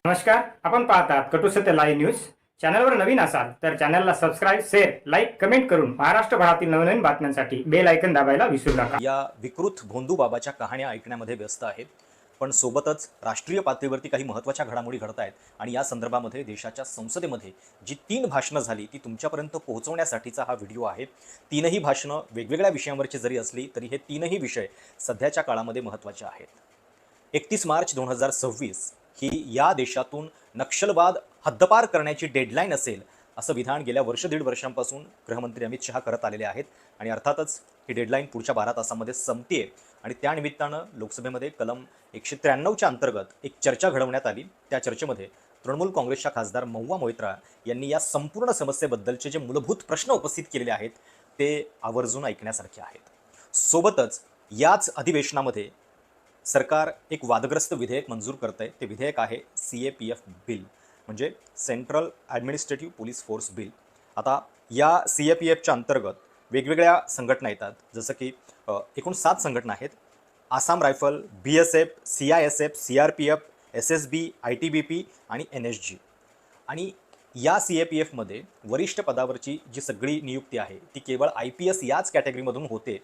नमस्कार, आपण पाहतात कटू सत्य लाईव्ह न्यूज. चॅनलवर नवीन असाल तर चॅनलला सबस्क्राईब, शेअर, लाईक, कमेंट करून महाराष्ट्रभरातील नवनवीन बातम्यांसाठी बेल आयकॉन दाबायला विसरू नका. या विकृत भोंदू बाबाच्या कहाण्या ऐकण्यामध्ये व्यस्त आहेत, पण सोबतच राष्ट्रीय पातळीवरती काही महत्त्वाच्या घडामोडी घडत आहेत आणि या संदर्भामध्ये देशाच्या संसदेमध्ये जी 3 भाषणं झाली ती तुमच्यापर्यंत पोहोचवण्यासाठीचा हा व्हिडिओ आहे. 3ही भाषणं वेगवेगळ्या विषयांवरची जरी असली तरी हे 3ही विषय सध्याच्या काळामध्ये महत्त्वाचे आहेत. 31 मार्च 2026 ही या देशातून नक्षलवाद हद्दपार करण्याची डेडलाईन असेल असं विधान गेल्या दीड वर्षांपासून गृहमंत्री अमित शहा करत आलेले आहेत आणि अर्थातच ही डेडलाईन पुढच्या 12 तासांमध्ये संपते आणि त्यानिमित्तानं लोकसभेमध्ये कलम 193च्या अंतर्गत एक चर्चा घडवण्यात आली. त्या चर्चेमध्ये तृणमूल काँग्रेसच्या खासदार महुआ मोइत्रा यांनी या संपूर्ण समस्येबद्दलचे जे मूलभूत प्रश्न उपस्थित केलेले आहेत ते आवर्जून ऐकण्यासारखे आहेत. सोबतच याच अधिवेशनामध्ये सरकार एक वादग्रस्त विधेयक मंजूर करत आहे. ते विधेयक आहे CAPF बिल, म्हणजे central administrative police force bill. आता या CAPFच्या अंतर्गत वेगवेगळ्या संघटना येतात, जसं की एकूण 7 संघटना आहेत. Assam rifle, BSF, CISF, CRPF, SSB, ITBP आणि NSG. आणि या CAPFमध्ये वरिष्ठ पदावरची जी सगळी नियुक्ती आहे ती केवळ IPS याच कॅटेगरीमधून होते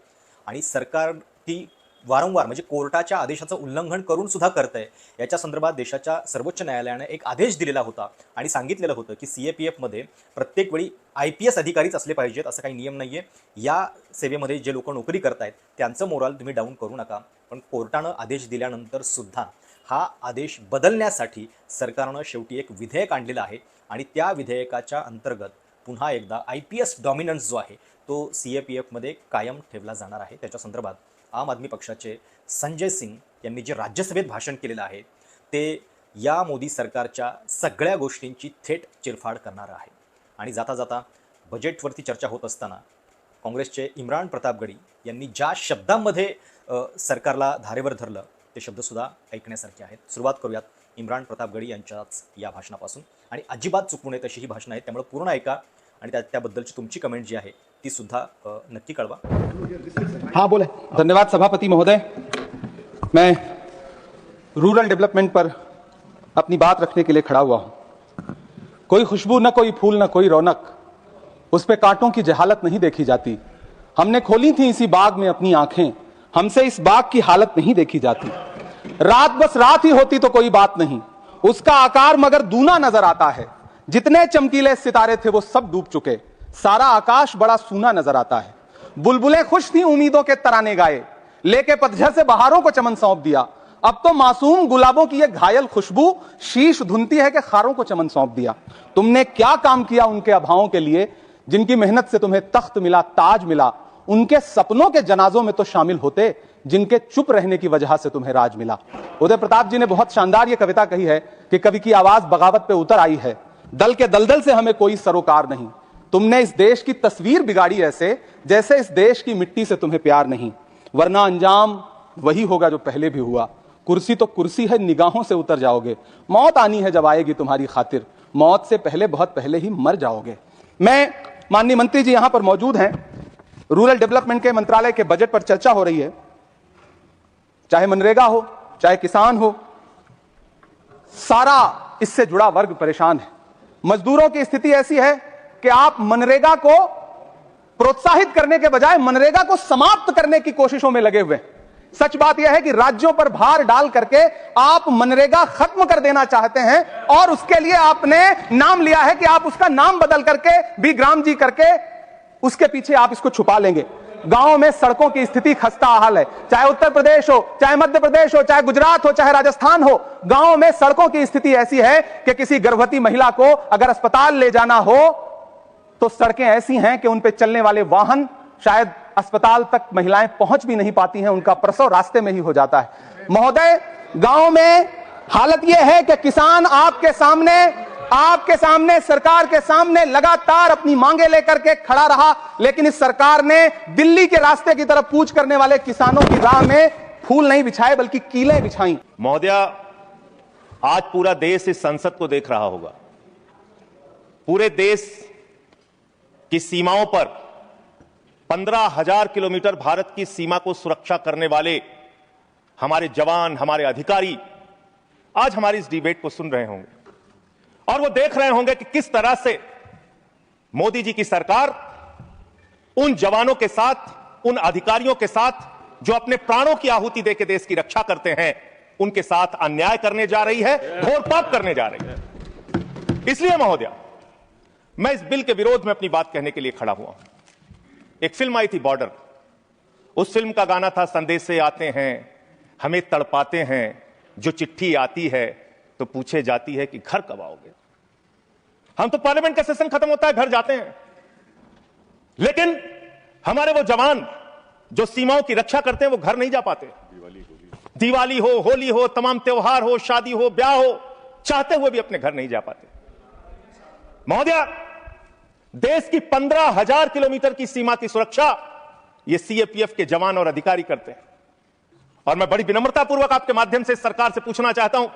आणि सरकार ती वारंवार म्हणजे कोर्टाच्या आदेशाचं उल्लंघन करून सुद्धा करत आहे. याच्या संदर्भात देशाच्या सर्वोच्च न्यायालयाने एक आदेश दिलेला होता आणि सांगितलेलं होतं की CAPFमध्ये प्रत्येक वेळी IPS अधिकारीच असले पाहिजेत, असं काही नियम नाही आहे. या सेवेमध्ये जे लोक नोकरी करतायत त्यांचं मोराल तुम्ही डाऊन करू नका. पण कोर्टानं आदेश दिल्यानंतर सुद्धा हा आदेश बदलण्यासाठी सरकारनं शेवटी एक विधेयक आणलेलं आहे आणि त्या विधेयकाच्या अंतर्गत पुन्हा एकदा IPS डॉमिनन्स जो आहे तो CAPFमध्ये कायम ठेवला जाणार आहे. त्याच्या संदर्भात आम आदमी पक्षाचे संजय सिंग यांनी जे राज्यसभेत भाषण केलेलं आहे ते या मोदी सरकारच्या सगळ्या गोष्टींची थेट चिरफाड करणार आहे. आणि जाता जाता बजेटवरती चर्चा होत असताना काँग्रेसचे इम्रान प्रतापगडी यांनी ज्या शब्दांमध्ये सरकारला धारेवर धरलं ते शब्दसुद्धा ऐकण्यासारखे आहेत. सुरुवात करूयात इम्रान प्रतापगडी यांच्याच या भाषणापासून. आणि अजिबात चुकू नये तशी ही भाषणं आहेत, त्यामुळे पूर्ण ऐका आणि त्याबद्दलची तुमची कमेंट जी आहे ती सुद्धा नक्की कळवा. हाँ बोले. धन्यवाद सभापति महोदय. मैं रूरल डेवलपमेंट पर अपनी बात रखने के लिए खड़ा हुआ हूं. कोई खुशबू न कोई फूल न कोई रौनक, उस पे कांटों की जहालत नहीं देखी जाती. हमने खोली थी इसी बाग में अपनी आंखें, हमसे इस बाग की हालत नहीं देखी जाती. रात बस रात ही होती तो कोई बात नहीं, उसका आकार मगर दूना नजर आता है. जितने चमकीले सितारे थे वो सब डूब चुके, सारा आकाश बड़ा सूना नजर आता है. बुलबुलें खुश थी उम्मीदों के तराने गाए, लेके पतझड़ से बहारों को चमन सौंप दिया. अब तो मासूम गुलाबों की ये घायल खुशबू शीश धुनती है कि खारों को चमन सौंप दिया. तुमने क्या काम किया उनके अभावों के लिए, जिनकी मेहनत से तुम्हें तख्त मिला, ताज मिला. उनके सपनों के जनाजों में तो शामिल होते, जिनके चुप रहने की वजह से तुम्हें राज मिला. उदय प्रताप जी ने बहुत शानदार ये कविता कही है कि कवि की आवाज बगावत पे उतर आई है. दल के दलदल से हमें कोई सरोकार नहीं. तुमने इस देश की तस्वीर बिगाड़ी ऐसे जैसे इस देश की मिट्टी से तुम्हें प्यार नहीं. वरना अंजाम वही होगा जो पहले भी हुआ. कुर्सी तो कुर्सी है, निगाहों से उतर जाओगे. मौत आनी है जब आएगी तुम्हारी खातिर, मौत से पहले बहुत पहले ही मर जाओगे. मैं माननीय मंत्री जी यहां पर मौजूद हैं. रूरल डेवलपमेंट के मंत्रालय के बजट पर चर्चा हो रही है. चाहे मनरेगा हो, चाहे किसान हो, सारा इससे जुड़ा वर्ग परेशान है. मजदूरों की स्थिति ऐसी है कि आप मनरेगा को प्रोत्साहित करने के बजाय मनरेगा को समाप्त करने की कोशिशों में लगे हुए. सच बात यह है कि राज्यों पर भार डाल करके आप मनरेगा खत्म कर देना चाहते हैं और उसके लिए आपने नाम लिया है कि आप उसका नाम बदल करके बिग्राम जी करके उसके पीछे आप इसको छुपा लेंगे. गांवों में सड़कों की स्थिति खस्ता हाल है. चाहे उत्तर प्रदेश हो, चाहे मध्य प्रदेश हो, चाहे गुजरात हो, चाहे राजस्थान हो, गांवों में सड़कों की स्थिति ऐसी है कि किसी गर्भवती महिला को अगर अस्पताल ले जाना हो तो सड़कें ऐसी हैं कि उन पे चलने वाले वाहन शायद अस्पताल तक महिलाएं पहुंच भी नहीं पाती हैं, उनका प्रसव रास्ते में ही हो जाता है. महोदय, गांव में हालत यह है कि किसान आपके सामने सरकार के सामने लगातार अपनी मांगे लेकर के खड़ा रहा, लेकिन इस सरकार ने दिल्ली के रास्ते की तरफ कूच करने वाले किसानों की राह में फूल नहीं बिछाए बल्कि कीलें बिछाई. महोदय, आज पूरा देश इस संसद को देख रहा होगा. पूरे देश की सीमाओं पर 15,000 किलोमीटर भारत की सीमा को सुरक्षा करने वाले हमारे जवान, हमारे अधिकारी आज हमारी इस डिबेट को सुन रहे होंगे. और वो देख रहे होंगे कि किस तरह से मोदी जी की सरकार उन जवानों के साथ, उन अधिकारियों के साथ जो अपने प्राणों की आहुति देकर देश की रक्षा करते हैं, उनके साथ अन्याय करने जा रही है, घोर पाप करने जा रही है। इसलिए महोदया, मैं इस बिल के विरोध में अपनी बात कहने के लिए खड़ा हुआ हूं। एक फिल्म आई थी बॉर्डर, उस फिल्म का गाना था, संदेशे आते हैं हमें तड़पाते हैं, जो चिट्ठी आती है तो पूछे जाती है कि घर कब आओगे। हम तो पार्लियामेंट का सेशन खत्म होता है घर जाते हैं, लेकिन हमारे वो जवान जो सीमाओं की रक्षा करते हैं वो घर नहीं जा पाते। दिवाली हो, होली हो, तमाम त्योहार हो, शादी हो, ब्याह हो, चाहते हुए भी अपने घर नहीं जा पाते। महोदया, देश की 15,000 किलोमीटर की सीमा की सुरक्षा ये सीएपीएफ के जवान और अधिकारी करते हैं। और मैं बड़ी विनम्रतापूर्वक आपके माध्यम से सरकार से पूछना चाहता हूं,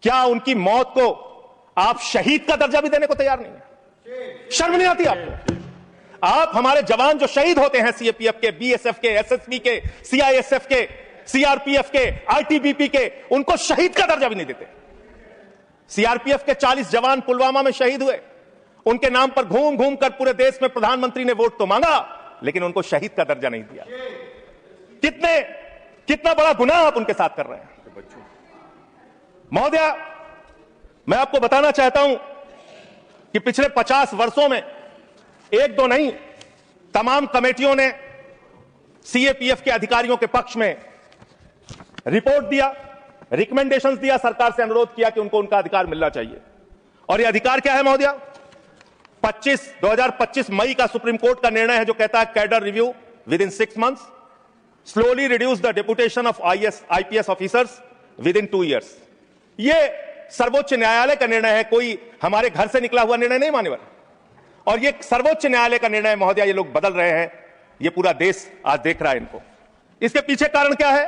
क्या उनकी मौत को आप शहीद का दर्जा भी देने को तैयार नहीं है? शर्म नहीं आती आपको? आप हमारे जवान जो शहीद होते हैं, सीएपीएफ के, बीएसएफ के, एसएसबी के, सीआईएसएफ के, सीआरपीएफ के, आईटीबीपी के, उनको शहीद का दर्जा भी नहीं देते। सीआरपीएफ के 40 जवान पुलवामा में शहीद हुए, उनके नाम पर घूम घूम कर पूरे देश में प्रधानमंत्री ने वोट तो मांगा, लेकिन उनको शहीद का दर्जा नहीं दिया। कितना बड़ा गुनाह आप उनके साथ कर रहे हैं। महोदया, मैं आपको बताना चाहता हूं कि पिछले 50 वर्षों में एक दो नहीं, तमाम कमेटियों ने सीएपीएफ के अधिकारियों के पक्ष में रिपोर्ट दिया, रिकमेंडेशंस दिया, सरकार से अनुरोध किया कि उनको उनका अधिकार मिलना चाहिए। और यह अधिकार क्या है महोदया? 2025 मई का सुप्रीम कोर्ट का निर्णय है जो कहता है cadre review with in 6 months, slowly reduce the deputation of IPS officers with in 2 years। यह सर्वोच्च न्यायालय का निर्णय है, कोई हमारे घर से निकला हुआ निर्णय नहीं माने वाला। और यह सर्वोच्च न्यायालय का निर्णय महोदया, ये लोग बदल रहे हैं, ये पूरा देश आज देख रहा है इनको। इसके पीछे कारण क्या है?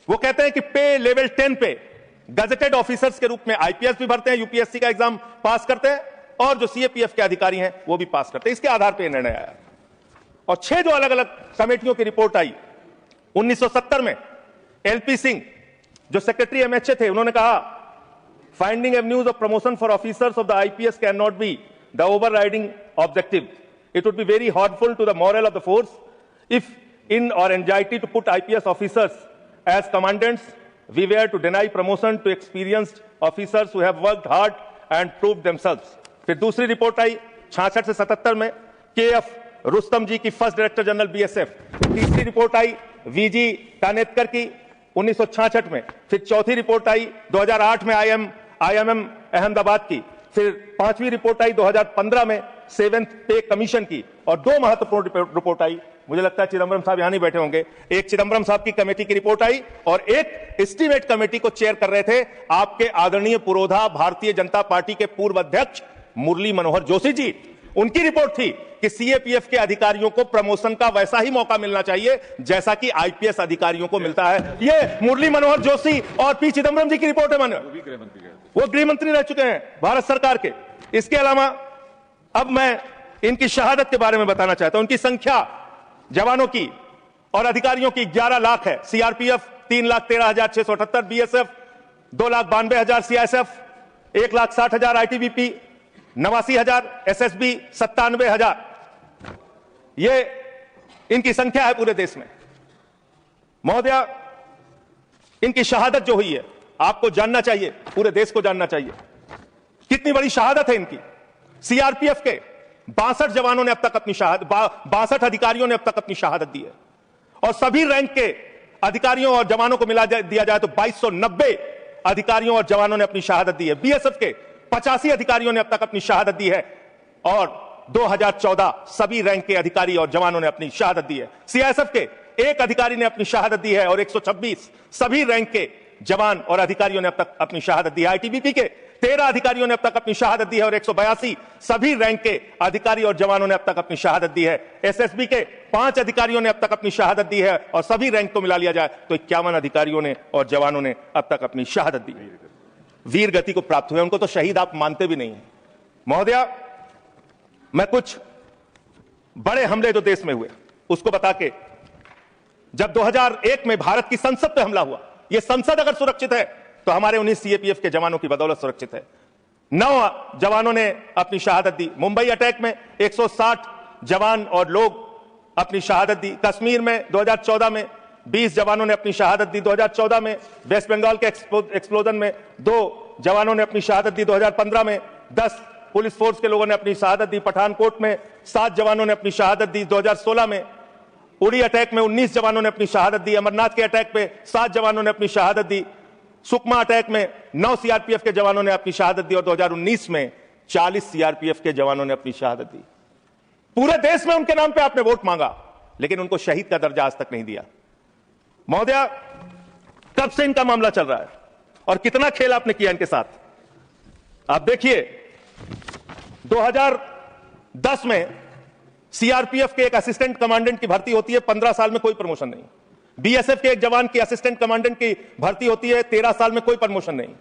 वो कहते हैं कि पे लेवल 10 पे गजेटेड ऑफिसर्स के रूप में आईपीएस भी भरते हैं, यूपीएससी का एग्जाम पास करते हैं, और जो सीएपीएफ के अधिकारी हैं वो भी पास करते हैं। इसके आधार पर निर्णय आया। और 6 जो अलग अलग कमेटियों की रिपोर्ट आई, 1970 में एलपी सिंह जो सेक्रेटरी एमएचए थे, उन्होंने कहा finding avenues of promotion for officers of the IPS can not be the overriding objective. It would be very harmful to the morale of the force if in और anxiety to put IPS officers as commandants we were to deny promotion to experienced officers who have worked hard and proved themselves। फिर दूसरी report आई 66 से 77 में KF Rustam जी की first director general BSF. तीसरी report आई V G कानेतकर की 1966 में। फिर चौथी रिपोर्ट आई 2008 में आईएमएम अहमदाबाद की। फिर 5वीं रिपोर्ट आई 2015 में 7th पे कमीशन की। और 2 महत्वपूर्ण रिपोर्ट आई, मुझे लगता है चिदम्बरम साहब यहां नहीं बैठे होंगे, एक चिदम्बरम साहब की कमेटी की रिपोर्ट आई और एक एस्टीमेट कमेटी को चेयर कर रहे थे आपके आदरणीय पुरोधा भारतीय जनता पार्टी के पूर्व अध्यक्ष मुरली मनोहर जोशी जी। उनकी रिपोर्ट थी कि सीएपीएफ के अधिकारियों को प्रमोशन का वैसा ही मौका मिलना चाहिए जैसा कि आईपीएस अधिकारियों को मिलता है। यह मुरली मनोहर जोशी और पी चिदम्बरम जी की रिपोर्ट है। वो गृह मंत्री रह चुके हैं भारत सरकार के। इसके अलावा अब मैं इनकी शहादत के बारे में बताना चाहता हूं। उनकी संख्या जवानों की और अधिकारियों की 11 लाख है। CRPF 3,13,678, BSF 2,92,000, CISF 1,60,000, ITBP 89,000, SSB 97,000। ये इनकी संख्या है पूरे देश में। महोदया, इनकी शहादत जो हुई है आपको जानना चाहिए, पूरे देश को जानना चाहिए कितनी बड़ी शहादत है इनकी। सीआरपीएफ के 62 जवानों ने अब तक अपनी शहादत, 62 अधिकारियों ने अब तक अपनी शहादत दी है। और सभी रैंक के अधिकारियों और जवानों को मिला दिया जाए तो 2290 अधिकारियों और जवानों ने अपनी शहादत दी है। बीएसएफ के 85 अधिकारियों ने अब तक अपनी शहादत दी है और 2014 सभी रैंक के अधिकारी और जवानों ने अपनी शहादत दी है। सीआईएसएफ के 1 अधिकारी ने अपनी शहादत दी है और 126 सभी रैंक के जवान और अधिकारियों ने अब तक अपनी शहादत दी है। आईटीबीपी के 13 अधिकारियों ने अब तक अपनी शहादत दी है और 182 सभी रैंक के अधिकारी और जवानों ने अब तक अपनी शहादत दी है। एसएसबी के 5 अधिकारियों ने अब तक अपनी शहादत दी है और सभी रैंक को मिला लिया जाए तो 51 अधिकारियों ने और जवानों ने अब तक अपनी शहादत दी। वीर गति को प्राप्त हुए, उनको तो शहीद आप मानते भी नहीं है। महोदया, मैं कुछ बड़े हमले जो देश में हुए उसको बता के, जब 2001 में भारत की संसद पे हमला हुआ, यह संसद अगर सुरक्षित है तो हमारे 19 सीएपीएफ के जवानों की बदौलत सुरक्षित है। 9 जवानों ने अपनी शहादत दी। मुंबई अटैक में 160 जवान और लोग अपनी शहादत दी। कश्मीर में 2014 में 20 जवानों ने अपनी शहादत दी। 2014 में वेस्ट बंगाल के एक्सप्लोजन में 2 जवानों ने अपनी शहादत दी। 2015 में 10 पुलिस फोर्स के लोगों ने अपनी शहादत दी। पठानकोट में 7 जवानों ने अपनी शहादत दी। 2016 में उड़ी अटैक में 19 जवानों ने अपनी शहादत दी। अमरनाथ के अटैक पे 7 जवानों ने अपनी शहादत दी। सुकमा अटैक में 9 सीआरपीएफ के जवानों ने अपनी शहादत दी और 2019 में 40 सीआरपीएफ के जवानों ने अपनी शहादत दी। पूरे देश में उनके नाम पे आपने वोट मांगा, लेकिन उनको शहीद का दर्जा आज तक नहीं दिया। महोदया, कब से इनका मामला चल रहा है और कितना खेल आपने किया इनके साथ? आप देखिए, 2010 में सीआरपीएफ के एक असिस्टेंट कमांडेंट की भर्ती होती है, 15 साल में कोई प्रमोशन नहीं। बीएसएफ के एक जवान की असिस्टेंट कमांडेंट की भर्ती होती है, 13 साल में कोई प्रमोशन नहीं।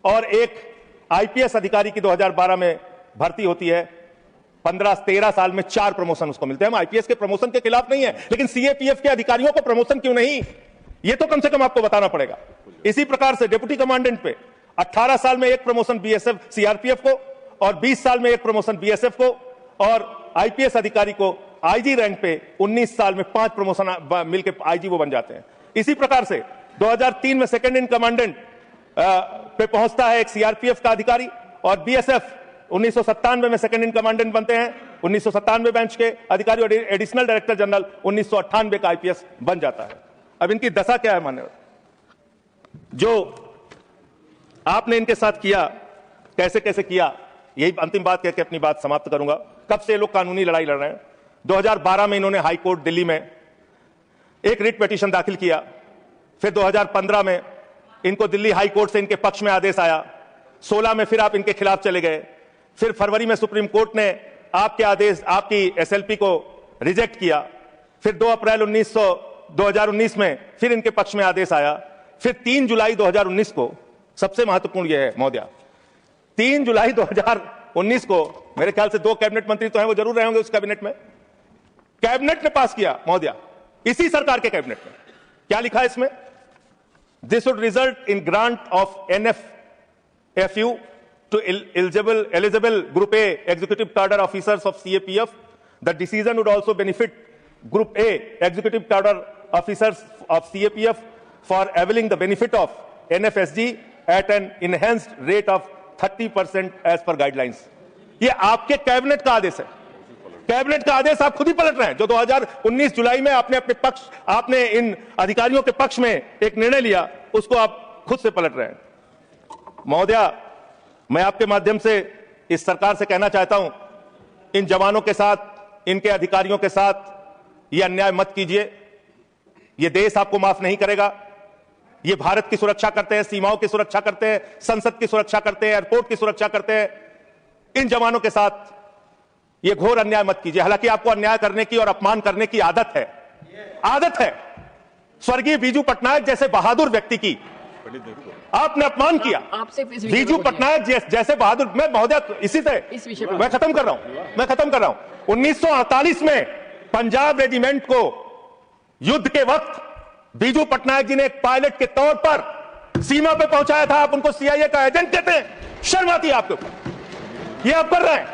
और एक आईपीएस अधिकारी की 2012 में भर्ती होती है, 13 साल में 4 प्रमोशन उसको मिलते हैं। हम आईपीएस के प्रमोशन के खिलाफ नहीं है, लेकिन सीएपीएफ के अधिकारियों को प्रमोशन क्यों नहीं, ये तो कम से कम आपको बताना पड़ेगा। इसी प्रकार से डिप्टी कमांडेंट पे 18 साल में 1 प्रमोशन बीएसएफ सीआरपीएफ को और 20 साल में 1 प्रमोशन बीएसएफ को, और आईपीएस अधिकारी को आईजी रैंक पे 19 साल में 5 प्रमोशन मिलकर आईजी वो बन जाते हैं। इसी प्रकार से 2003 में सेकंड इन कमांडेंट पे पहुंचता है एक सीआरपीएफ का अधिकारी, और बीएसएफ 1997 में सेकंड इन कमांडेंट बनते हैं। 1997 बैच के अधिकारी और एडिशनल डायरेक्टर जनरल 1998 का आईपीएस बन जाता है। अब इनकी दशा क्या है मान्यवर? जो आपने इनके साथ किया, कैसे कैसे किया, यही अंतिम बात कह के अपनी बात समाप्त करूंगा। कब से ये लोग कानूनी लड़ाई लड़ रहे हैं? 2012 में इन्होंने हाई कोर्ट दिल्ली में एक रिट पिटीशन दाखिल किया। फिर 2015 में इनको दिल्ली हाई कोर्ट से इनके पक्ष में आदेश आया। 16 में फिर आप इनके खिलाफ चले गए। फिर फरवरी में सुप्रीम कोर्ट ने आपके आदेश, आपकी एसएलपी को रिजेक्ट किया। फिर 2 अप्रैल 2019 में फिर इनके पक्ष में आदेश आया। फिर 3 जुलाई 2019 को, सबसे महत्वपूर्ण यह है महोदया, 3 जुलाई 2019 को, मेरे ख्याल से 2 कैबिनेट मंत्री तो हैं, वो जरूर रहे होंगे उस कैबिनेट में, कैबिनेट ने पास किया महोदया, इसी सरकार के कैबिनेट में। क्या लिखा है इसमें? This would result in grant of NFFU to eligible Group A executive cadre officers of CAPF. The decision would also benefit Group A executive cadre officers of CAPF for availing the benefit of NFSG at an enhanced rate of 30% as per guidelines. ये आपके cabinet का आदेश है। Cabinet का आदेश आप खुद ही पलट रहे हैं। जो 2019 जुलाई में आपने इन अधिकारियों के पक्ष में एक निर्णय लिया, उसको आप खुद से पलट रहे हैं। महोदया, मैं आपके माध्यम से इस सरकार से कहना चाहता हूं, इन जवानों के साथ, इनके अधिकारियों के साथ ये अन्याय मत कीजिए। ये देश आपको माफ नहीं करेगा। ये भारत की सुरक्षा करते हैं, सीमाओं की सुरक्षा करते हैं, संसद की सुरक्षा करते हैं, एयरपोर्ट की सुरक्षा करते हैं। इन जवानों के साथ ये घोर अन्याय मत कीजिए। हालांकि आपको अन्याय करने की और अपमान करने की आदत है। स्वर्गीय बीजू पटनायक जैसे बहादुर व्यक्ति की आपने अपमान किया। बीजू पटनायक जैसे बहादुर, मैं महोदया इसी से मैं खत्म कर रहा हूं। 1948 में पंजाब रेजिमेंट को युद्ध के वक्त बीजू पटनायक जी ने एक पायलट के तौर पर सीमा पे पहुंचाया था। आप उनको सीआईए का एजेंट कहते हैं। शर्म आती है आपके ऊपर। ये आप कर रहे हैं।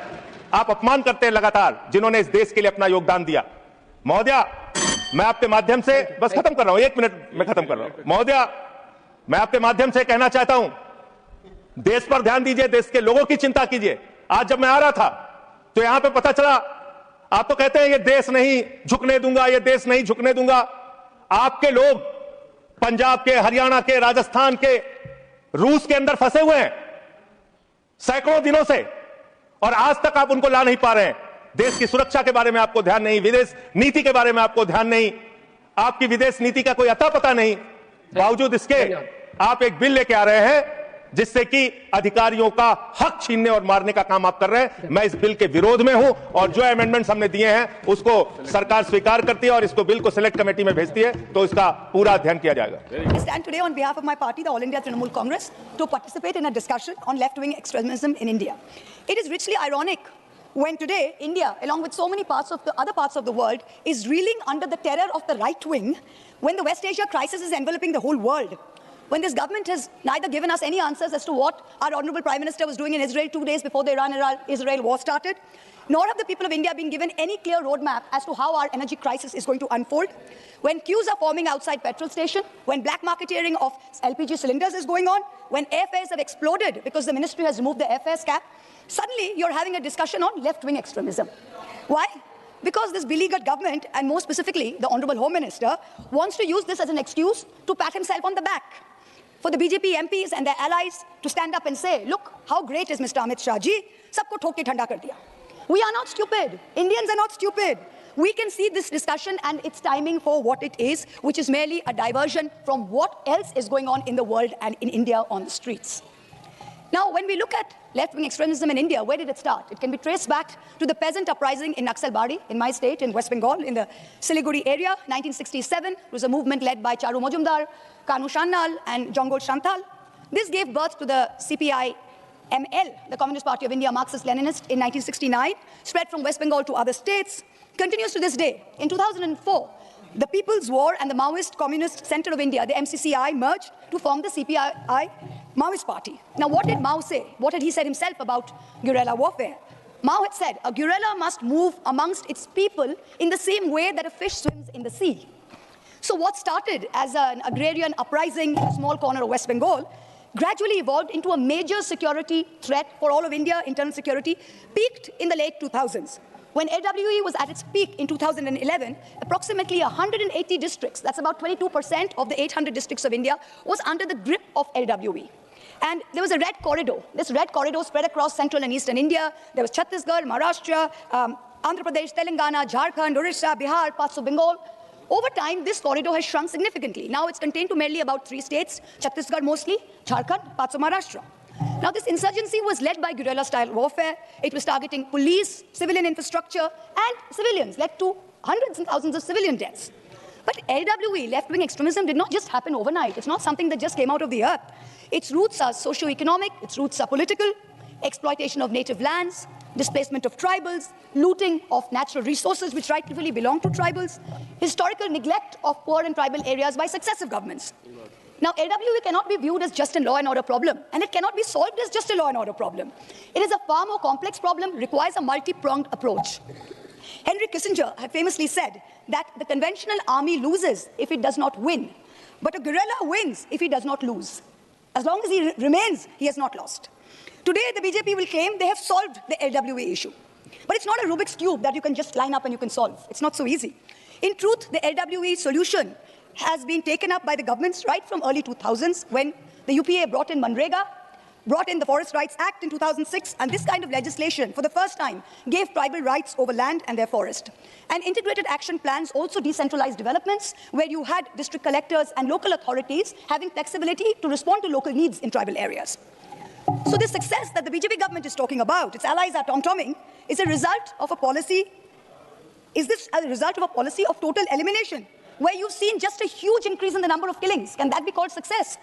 आप अपमान करते हैं लगातार जिन्होंने इस देश के लिए अपना योगदान दिया। महोदया, मैं आपके माध्यम से बस खत्म कर रहा हूं, 1 मिनट में खत्म कर रहा हूं। महोदया, मैं आपके माध्यम से कहना चाहता हूं, देश पर ध्यान दीजिए, देश के लोगों की चिंता कीजिए। आज जब मैं आ रहा था तो यहां पे पता चला, आप तो कहते हैं ये देश नहीं झुकने दूंगा, ये देश नहीं झुकने दूंगा। आपके लोग पंजाब के, हरियाणा के, राजस्थान के, रूस के अंदर फंसे हुए हैं सैकड़ों दिनों से, और आज तक आप उनको ला नहीं पा रहे हैं। देश की सुरक्षा के बारे में आपको ध्यान नहीं, विदेश नीति के बारे में आपको ध्यान नहीं, आपकी विदेश नीति का कोई अता पता नहीं। बावजूद इसके आप एक बिल लेके आ रहे हैं जिससे कि अधिकारियों का हक छीनने और मारने का काम आप कर रहे हैं। मैं इस बिल के विरोध में हूं, और जो अमेंडमेंट्स हमने दिए हैं उसको सरकार स्वीकार करती है और इसको बिल को सिलेक्ट कमेटी में भेजती है, तो इसका पूरा अध्ययन किया जाएगा। I stand today on behalf of my party, the All India Trinamool Congress, to participate in a discussion on left-wing extremism in India. It is richly ironic when today India, along with so many other parts of the world, is reeling under the terror of the right wing, when the West Asia crisis is enveloping the whole world. when this government has neither given us any answers as to what our Honorable Prime Minister was doing in Israel 2 days before the Iran-Israel war started, nor have the people of India been given any clear roadmap as to how our energy crisis is going to unfold. When queues are forming outside petrol stations, when black marketeering of LPG cylinders is going on, when airfares have exploded because the ministry has removed the airfares cap, suddenly you're having a discussion on left-wing extremism. Why? Because this beleaguered government, and more specifically the Honorable Home Minister, wants to use this as an excuse to pat himself on the back. For the BJP MPs and their allies to stand up and say, look, how great is Mr. Amit Shah ji, sabko thok ke thanda kar diya. We are not stupid. Indians are not stupid. We can see this discussion and its timing for what it is, which is merely a diversion from what else is going on in the world and in India on the streets. Now, when we look at left-wing extremism in India, where did it start? It can be traced back to the peasant uprising in Naxalbari, in my state, in West Bengal, in the Siliguri area, 1967. It was a movement led by Charu Majumdar, Kanu Shannal, and Jongol Shantal. This gave birth to the CPI-ML, the Communist Party of India, Marxist-Leninist, in 1969, spread from West Bengal to other states, continues to this day. In 2004, the People's War and the Maoist Communist Center of India, the MCCI, merged to form the CPI Maoist Party. Now, what did Mao say? What had he said himself about guerrilla warfare? Mao had said, a guerrilla must move amongst its people in the same way that a fish swims in the sea. So what started as an agrarian uprising in a small corner of West Bengal gradually evolved into a major security threat for all of India, internal security, peaked in the late 2000s. When LWE was at its peak in 2011, approximately 180 districts, that's about 22% of the 800 districts of India, was under the grip of LWE. And there was a red corridor. This red corridor spread across central and eastern India. There was Chhattisgarh, Maharashtra, Andhra Pradesh, Telangana, Jharkhand, Orissa, Bihar, parts of Bengal. Over time, this corridor has shrunk significantly. Now it's contained to merely about 3 states, Chhattisgarh mostly, Jharkhand, parts of Maharashtra. Now, this insurgency was led by guerrilla-style warfare. It was targeting police, civilian infrastructure, and civilians, led to hundreds and thousands of civilian deaths. But LWE, left-wing extremism, did not just happen overnight. It's not something that just came out of the earth. Its roots are socio-economic, its roots are political, exploitation of native lands, displacement of tribals, looting of natural resources which rightfully belong to tribals, historical neglect of poor and tribal areas by successive governments. Now, LWE cannot be viewed as just a law and order problem, and it cannot be solved as just a law and order problem. It is a far more complex problem, requires a multi-pronged approach. Henry Kissinger had famously said that the conventional army loses if it does not win, but a guerrilla wins if he does not lose. As long as he remains, he has not lost. Today, the BJP will claim they have solved the LWE issue. But it's not a Rubik's Cube that you can just line up and you can solve. It's not so easy. In truth, the LWE solution has been taken up by the governments right from early 2000s when the UPA brought in Manrega, brought in the Forest Rights Act in 2006, and this kind of legislation, for the first time, gave tribal rights over land and their forest. And integrated action plans also decentralized developments, where you had district collectors and local authorities having flexibility to respond to local needs in tribal areas. So this success that the BJP government is talking about, its allies are tom-tomming, is a result of a policy. Is this a result of a policy of total elimination, where you've seen just a huge increase in the number of killings? Can that be called success?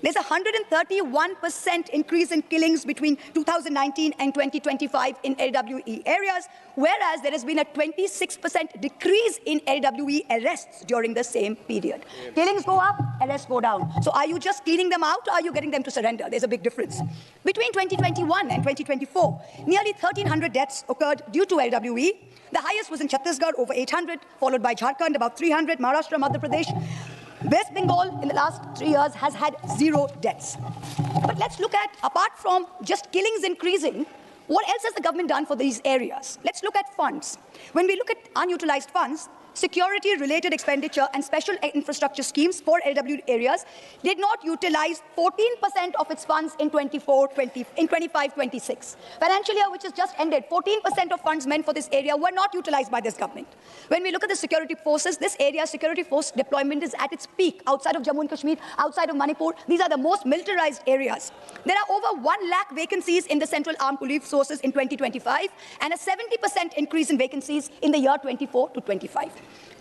There's a 131% increase in killings between 2019 and 2025 in LWE areas, whereas there has been a 26% decrease in LWE arrests during the same period. Killings go up, arrests go down. So are you just cleaning them out, or are you getting them to surrender? There's a big difference. Between 2021 and 2024, nearly 1,300 deaths occurred due to LWE. The highest was in Chhattisgarh, over 800, followed by Jharkhand, about 300, Maharashtra, Madhya Pradesh. West Bengal in the last 3 years has had 0 deaths. But let's look at, apart from just killings increasing, what else has the government done for these areas? Let's look at funds. When we look at unutilized funds, security-related expenditure and special infrastructure schemes for LWE areas did not utilize 14% of its funds in 25-26. Financial year which has just ended, 14% of funds meant for this area were not utilized by this government. When we look at the security forces, this area security force deployment is at its peak outside of Jammu and Kashmir, outside of Manipur. These are the most militarized areas. There are over 1 lakh vacancies in the Central Armed Police Forces in 2025 and a 70% increase in vacancies in the year 24 to 25.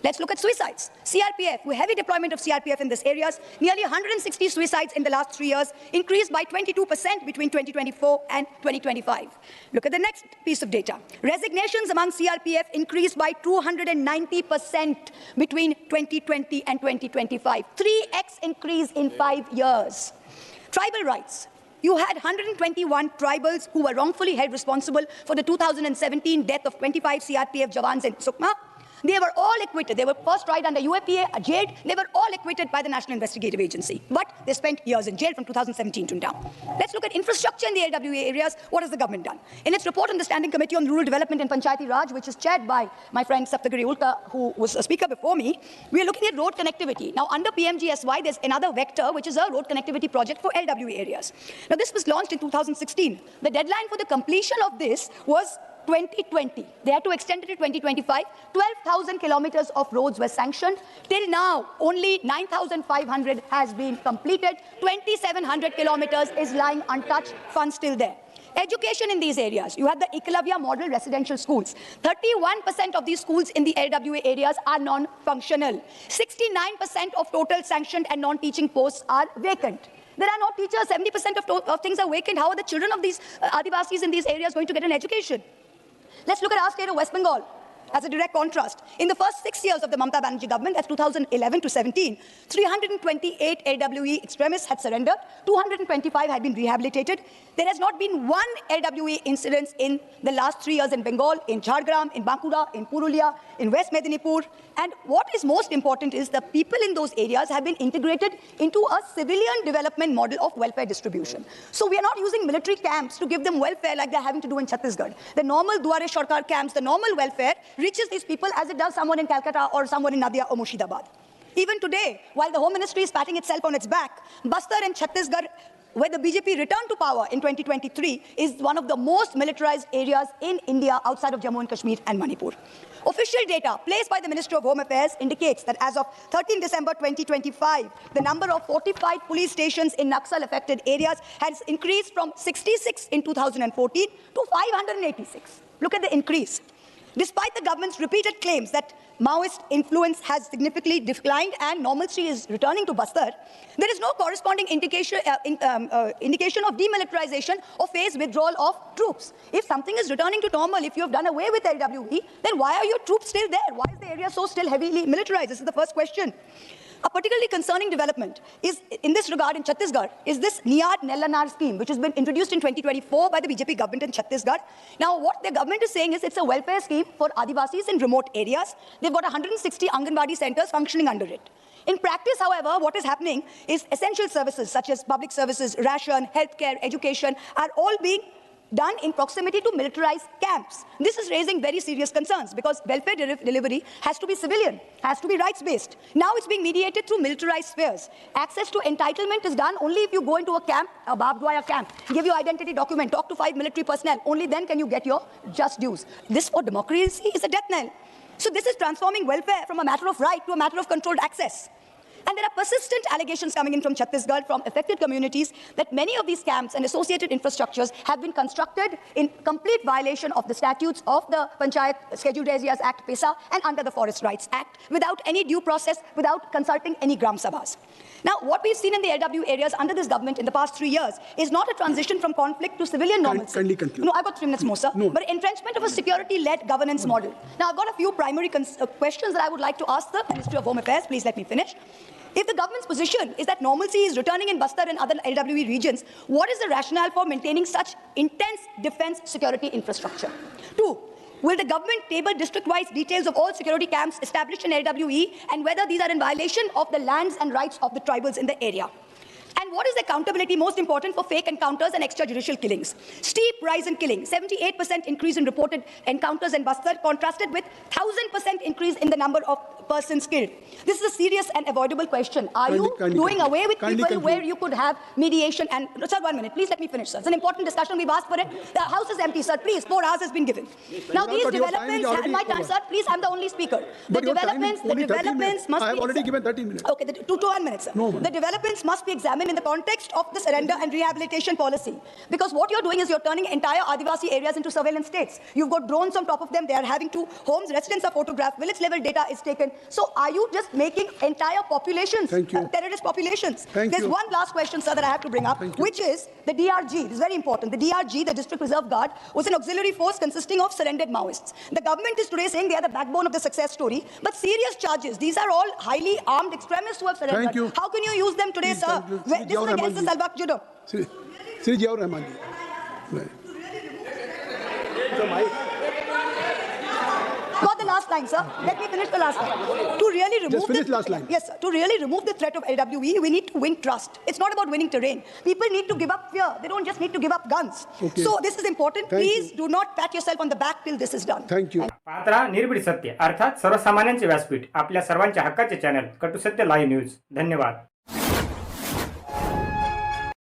Let's look at suicides. CRPF, with heavy deployment of CRPF in these areas, nearly 160 suicides in the last 3 years, increased by 22% between 2024 and 2025. Look at the next piece of data. Resignations among CRPF increased by 290% between 2020 and 2025. 3x increase in 5 years. Tribal rights. You had 121 tribals who were wrongfully held responsible for the 2017 death of 25 CRPF Jawans in Sukma. They were all acquitted. They were first tried under UAPA, jailed. They were all acquitted by the National Investigative Agency. But they spent years in jail from 2017 to now. Let's look at infrastructure in the LWA areas. What has the government done? In its report on the Standing Committee on Rural Development and Panchayati Raj, which is chaired by my friend Saptagiri Ulka, who was a speaker before me, we are looking at road connectivity. Now, under PMGSY, there's another vector, which is a road connectivity project for LWA areas. Now, this was launched in 2016. The deadline for the completion of this was 2020. They had to extend it to 2025. 12,000 kilometers of roads were sanctioned. Till now, only 9,500 has been completed. 2,700 kilometers is lying untouched. Funds still there. Education in these areas. You have the Ekalavya model residential schools. 31% of these schools in the LWA areas are non-functional. 69% of total sanctioned and non-teaching posts are vacant. There are no teachers. 70% of things are vacant. How are the children of these Adivasis in these areas going to get an education? Let's look at our state of West Bengal as a direct contrast. In the first 6 years of the Mamata Banerjee government, that's 2011 to 17, 328 LWE extremists had surrendered, 225 had been rehabilitated. There has not been one LWE incident in the last 3 years in Bengal, in Jhargram, in Bankura, in Purulia, in West Medinipur. And what is most important is the people in those areas have been integrated into a civilian development model of welfare distribution. So we are not using military camps to give them welfare like they're having to do in Chhattisgarh. The normal Duare Sarkar camps, the normal welfare, reaches these people as it does someone in Calcutta or someone in Nadia or Murshidabad. Even today, while the Home Ministry is patting itself on its back, Bastar and Chhattisgarh, where the BJP returned to power in 2023, is one of the most militarized areas in India outside of Jammu and Kashmir and Manipur. Official data placed by the Ministry of Home Affairs indicates that as of 13 December 2025, the number of fortified police stations in Naxal-affected areas has increased from 66 in 2014 to 586. Look at the increase. Despite the government's repeated claims that Maoist influence has significantly declined and normalcy is returning to Bastar, there is no corresponding indication of demilitarization or phased withdrawal of troops. If something is returning to normal, if you have done away with LWE, then why are your troops still there? Why is the area so still heavily militarized? This is the first question. A particularly concerning development is, in this regard in Chhattisgarh, is this Niyad Nellanar scheme, which has been introduced in 2024 by the BJP government in Chhattisgarh. Now, what the government is saying is it's a welfare scheme for Adivasis in remote areas. They've got 160 Anganwadi centers functioning under it. In practice, however, what is happening is essential services such as public services, ration, healthcare, education are all being done in proximity to militarized camps. This is raising very serious concerns because welfare delivery has to be civilian, has to be rights-based. Now it's being mediated through militarized spheres. Access to entitlement is done only if you go into a camp, a barbed wire camp, give your identity document, talk to 5 military personnel. Only then can you get your just dues. This for democracy is a death knell. So this is transforming welfare from a matter of right to a matter of controlled access. And there are persistent allegations coming in from Chhattisgarh from affected communities that many of these camps and associated infrastructures have been constructed in complete violation of the statutes of the Panchayat Scheduled Areas Act, PESA, and under the Forest Rights Act, without any due process, without consulting any Gram Sabhas. Now, what we've seen in the LW areas under this government in the past 3 years is not a transition from conflict to civilian normalcy. Kindly conclude. No, I've got 3 minutes more, sir. No. But entrenchment of a security-led governance model. Now, I've got a few primary questions that I would like to ask the Ministry of Home Affairs. Please let me finish. If the government's position is that normalcy is returning in Bastar and other LWE regions, what is the rationale for maintaining such intense defense security infrastructure? 2, will the government table district-wise details of all security camps established in LWE and whether these are in violation of the lands and rights of the tribals in the area? And what is the accountability most important for fake encounters and extrajudicial killings? Steep rise in killing, 78% increase in reported encounters in Bastar, contrasted with 1,000% increase in the number of persons killed. This is a serious and avoidable question. Are you doing away with people where you could have mediation? And sir, 1 minute, please let me finish, sir. It's an important discussion. We've asked for it. The house is empty, sir. Please, 4 hours has been given. Now these developments, my time, sir. Please, I'm the only speaker. The developments must be. I have already given 30 minutes. Okay, 1 minute, sir. No, the developments must be examined come in the context of the surrender and rehabilitation policy. Because what you're doing is you're turning entire Adivasi areas into surveillance states. You've got drones on top of them. They are having to homes, residents are photographed, village level data is taken. So are you just making entire populations, Thank you. terrorist populations? Thank There's you. one last question, sir, that I have to bring up, which is the DRG. This is very important. The DRG, the District Reserve Guard, was an auxiliary force consisting of surrendered Maoists. The government is today saying they are the backbone of the success story, but serious charges. These are all highly armed extremists who have surrendered. Thank you. How can you use them today, Please sir? conclude. This is Ziaur against the Rahman ji. Salbak Judo. Sri Ziaur Rahman ji. Right. Got the last line, sir. Let me finish the last line. To really remove finish the, last line. Yes, sir. To really remove the threat of LWE, we need to win trust. It's not about winning terrain. People need to give up fear. They don't just need to give up guns. Okay. So this is important. Thank Please you. do not pat yourself on the back till this is done. Thank you. पाहत राहा निर्भीड सत्य अर्थात सर्वसामान्यांचे व्यासपीठ आपल्या सर्वांच्या हक्काचे channel कटुसत्य live news. धन्यवाद.